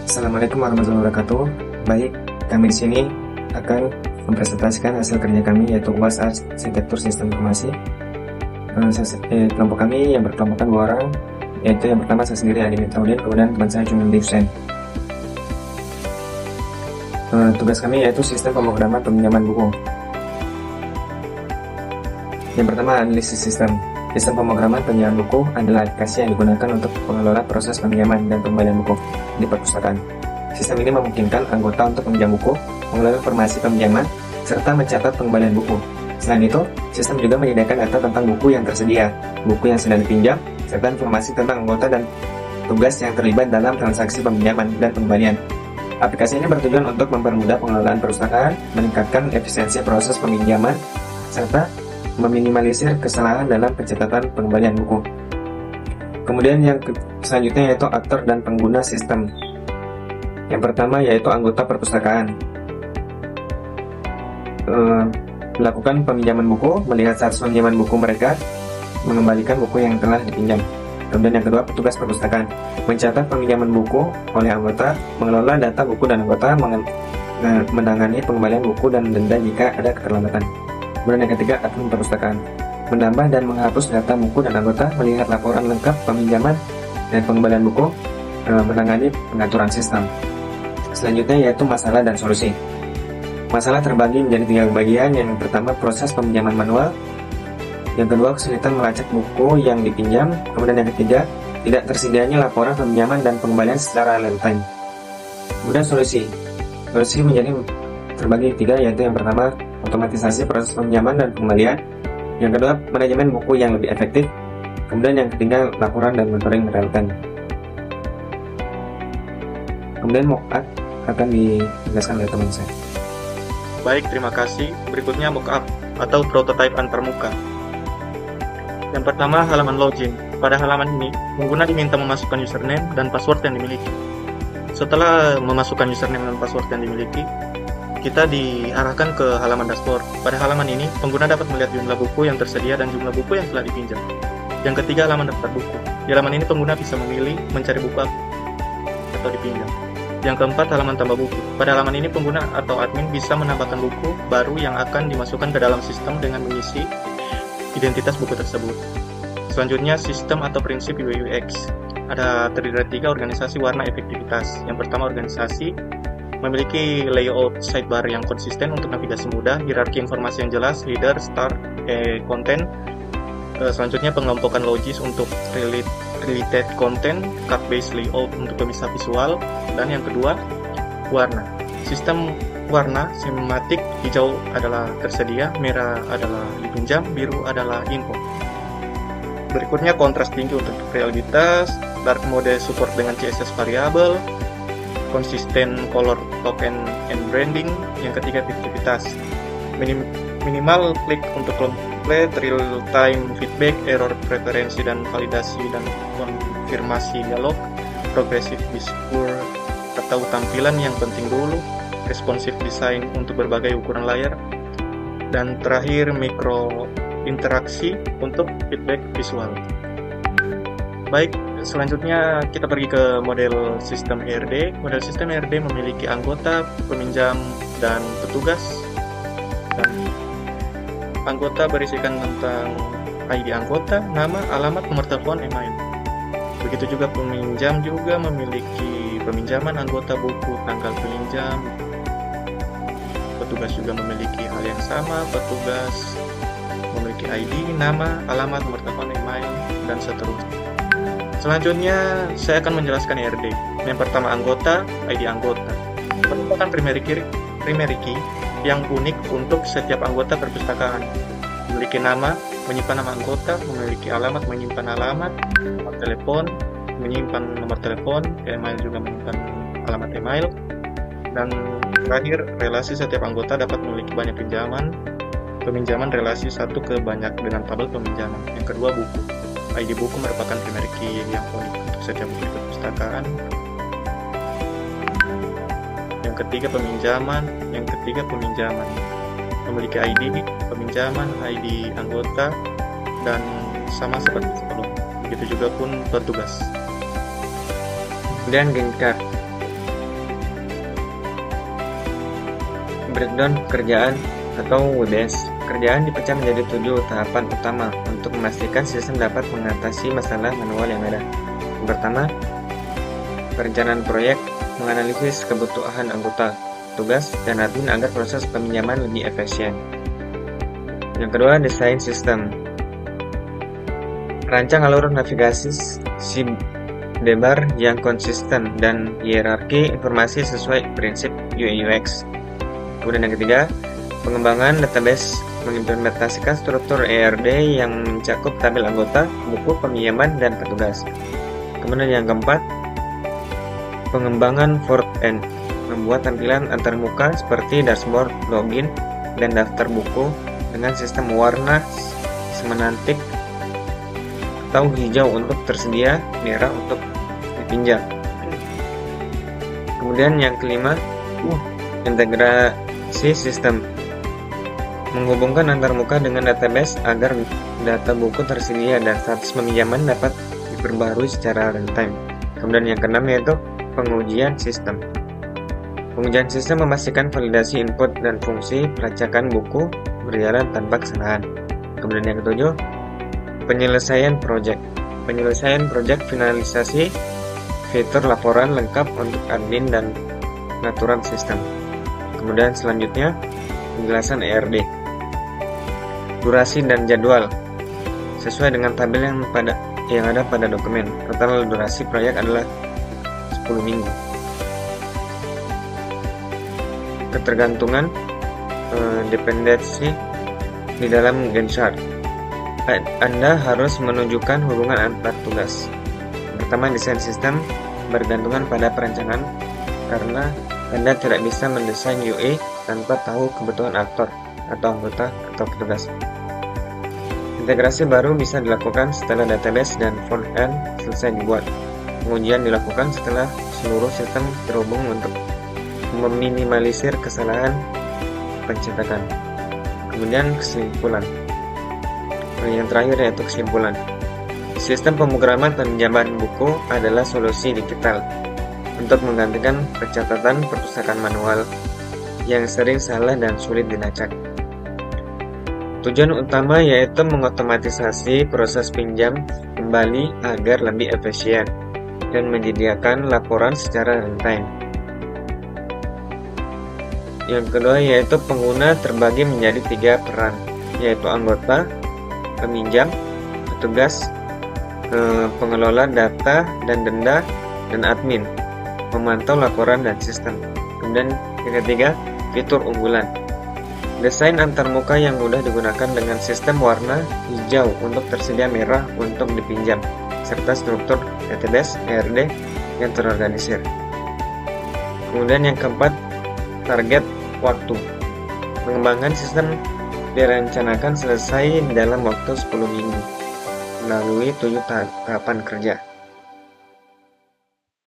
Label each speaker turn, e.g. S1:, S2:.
S1: Assalamualaikum warahmatullahi wabarakatuh. Baik, kami di sini akan mempresentasikan hasil kerja kami, yaitu UAS Arsitektur Sistem Informasi. Kelompok kami yang berkelompokkan 2 orang, yaitu yang pertama saya sendiri, Adi Mitraudin, kemudian teman saya Junaidi Hussein. Tugas kami yaitu sistem pemrograman peminjaman buku. Yang pertama, analisis sistem. Sistem pemrograman peminjaman buku adalah aplikasi yang digunakan untuk mengelola proses peminjaman dan pembelian buku di perpustakaan. Sistem ini memungkinkan anggota untuk meminjam buku, mengelola informasi peminjaman, serta mencatat pengembalian buku. Selain itu, sistem juga menyediakan data tentang buku yang tersedia, buku yang sedang dipinjam, serta informasi tentang anggota dan tugas yang terlibat dalam transaksi peminjaman dan pengembalian. Aplikasi ini bertujuan untuk mempermudah pengelolaan perpustakaan, meningkatkan efisiensi proses peminjaman, serta meminimalisir kesalahan dalam pencatatan pengembalian buku. Kemudian yang selanjutnya yaitu aktor dan pengguna sistem. Yang pertama yaitu anggota perpustakaan. Melakukan peminjaman buku, melihat status peminjaman buku mereka, mengembalikan buku yang telah dipinjam. Kemudian yang kedua, petugas perpustakaan, mencatat peminjaman buku oleh anggota, mengelola data buku dan anggota, menangani pengembalian buku dan denda jika ada keterlambatan. Kemudian yang ketiga, admin perpustakaan, menambah dan menghapus data buku dan anggota, melihat laporan lengkap peminjaman dan pengembalian buku, menangani pengaturan sistem. Selanjutnya yaitu masalah dan solusi. Masalah terbagi menjadi 3 bagian. Yang pertama, proses peminjaman manual. Yang kedua, kesulitan melacak buku yang dipinjam. Kemudian yang ketiga, tidak tersedianya laporan peminjaman dan pengembalian secara real time. Kemudian solusi. Solusi menjadi terbagi 3, yaitu yang pertama, otomatisasi proses peminjaman dan pengembalian. Yang kedua, manajemen buku yang lebih efektif. Kemudian yang ketiga, laporan dan monitoring real time. Kemudian mockup akan dijelaskan oleh teman saya.
S2: Baik, terima kasih. Berikutnya mockup atau prototype antarmuka. Yang pertama, halaman login. Pada halaman ini, pengguna diminta memasukkan username dan password yang dimiliki. Setelah memasukkan username dan password yang dimiliki, kita diarahkan ke halaman dashboard. Pada halaman ini, pengguna dapat melihat jumlah buku yang tersedia dan jumlah buku yang telah dipinjam. Yang ketiga, halaman daftar buku. Di halaman ini, pengguna bisa memilih mencari buku atau dipinjam. Yang keempat, halaman tambah buku. Pada halaman ini, pengguna atau admin bisa menambahkan buku baru yang akan dimasukkan ke dalam sistem dengan mengisi identitas buku tersebut. Selanjutnya, sistem atau prinsip UI UX. Ada terdiri dari 3 organisasi warna efektivitas. Yang pertama, organisasi memiliki layout sidebar yang konsisten untuk navigasi mudah, hierarki informasi yang jelas, leader, start, konten. Selanjutnya, pengelompokan logis untuk related content, cut based layout untuk pemisah visual, dan yang kedua, warna. Sistem warna sinematik, hijau adalah tersedia, merah adalah dipinjam, biru adalah info. Berikutnya, kontras tinggi untuk realitas, dark mode support dengan CSS variable, konsisten color token and branding. Yang ketiga, efektivitas, minimal klik untuk complete real time feedback, error preferensi dan validasi dan konfirmasi dialog, progressive display atau tampilan yang penting dulu, responsive design untuk berbagai ukuran layar, dan terakhir mikro interaksi untuk feedback visual. Baik, selanjutnya kita pergi ke model sistem ERD. Model sistem ERD memiliki anggota, peminjam, dan petugas. Dan anggota berisikan tentang ID anggota, nama, alamat, nomor telepon, email. Begitu juga peminjam juga memiliki peminjaman anggota, buku, tanggal peminjam. Petugas juga memiliki hal yang sama. Petugas memiliki ID, nama, alamat, nomor telepon, email, dan seterusnya. Selanjutnya, saya akan menjelaskan ERD. Yang pertama, anggota, ID anggota. Merupakan primary key yang unik untuk setiap anggota perpustakaan. Memiliki nama, menyimpan nama anggota, memiliki alamat, menyimpan alamat, nomor telepon, menyimpan nomor telepon, email juga menyimpan alamat email, dan terakhir, relasi setiap anggota dapat memiliki banyak peminjaman relasi satu ke banyak dengan tabel peminjaman. Yang kedua, buku. ID buku merupakan primary key yang unik untuk setiap buku perpustakaan. Yang ketiga, peminjaman. Memiliki ID peminjaman, ID anggota, dan sama seperti sebelum. Begitu juga pun petugas.
S1: Kemudian green card. breakdown pekerjaan atau WBS. Pekerjaan dipecah menjadi 7 tahapan utama untuk memastikan sistem dapat mengatasi masalah manual yang ada. Yang pertama, perencanaan proyek, menganalisis kebutuhan anggota, tugas, dan admin agar proses peminjaman lebih efisien. Yang kedua, desain sistem. Rancang alur navigasi sidebar yang konsisten dan hierarki informasi sesuai prinsip UI/UX. Kemudian yang ketiga, pengembangan database, mengimplementasikan struktur ERD yang mencakup tabel anggota, buku peminjaman, dan petugas. Kemudian yang keempat, pengembangan front-end, membuat tampilan antarmuka seperti dashboard, login, dan daftar buku dengan sistem warna semantik atau hijau untuk tersedia, merah untuk dipinjam. Kemudian yang kelima, integrasi sistem, menghubungkan antarmuka dengan database agar data buku tersedia dan status peminjaman dapat diperbarui secara real-time. Kemudian yang keenam yaitu pengujian sistem. Pengujian sistem memastikan validasi input dan fungsi pelacakan buku berjalan tanpa kesalahan. Kemudian yang ketujuh, penyelesaian proyek. Penyelesaian proyek finalisasi fitur laporan lengkap untuk admin dan pengaturan sistem. Kemudian selanjutnya, penjelasan ERD. Durasi dan jadwal sesuai dengan tabel yang ada pada dokumen. Total durasi proyek adalah 10 minggu. Ketergantungan dependensi di dalam Gantt chart. Anda harus menunjukkan hubungan antar tugas. Pertama, desain sistem bergantungan pada perencanaan karena Anda tidak bisa mendesain UI tanpa tahu kebutuhan aktor atau anggota atau petugas. Integrasi baru bisa dilakukan setelah database dan front-end selesai dibuat. Pengujian dilakukan setelah seluruh sistem terhubung untuk meminimalisir kesalahan pencetakan. Kemudian kesimpulan. Yang terakhir yaitu kesimpulan. Sistem pemrograman peminjaman buku adalah solusi digital untuk menggantikan pencatatan perpustakaan manual yang sering salah dan sulit dilacak. Tujuan utama yaitu mengotomatisasi proses pinjam kembali agar lebih efisien dan menyediakan laporan secara real-time. Yang kedua yaitu pengguna terbagi menjadi 3 peran, yaitu anggota, peminjam, petugas, pengelola data dan denda, dan admin, memantau laporan dan sistem. Kemudian yang ketiga, fitur unggulan. Desain antarmuka yang mudah digunakan dengan sistem warna hijau untuk tersedia merah untuk dipinjam, serta struktur database ERD yang terorganisir. Kemudian yang keempat, target waktu. Pengembangan sistem direncanakan selesai dalam waktu 10 minggu melalui 7 tahapan kerja.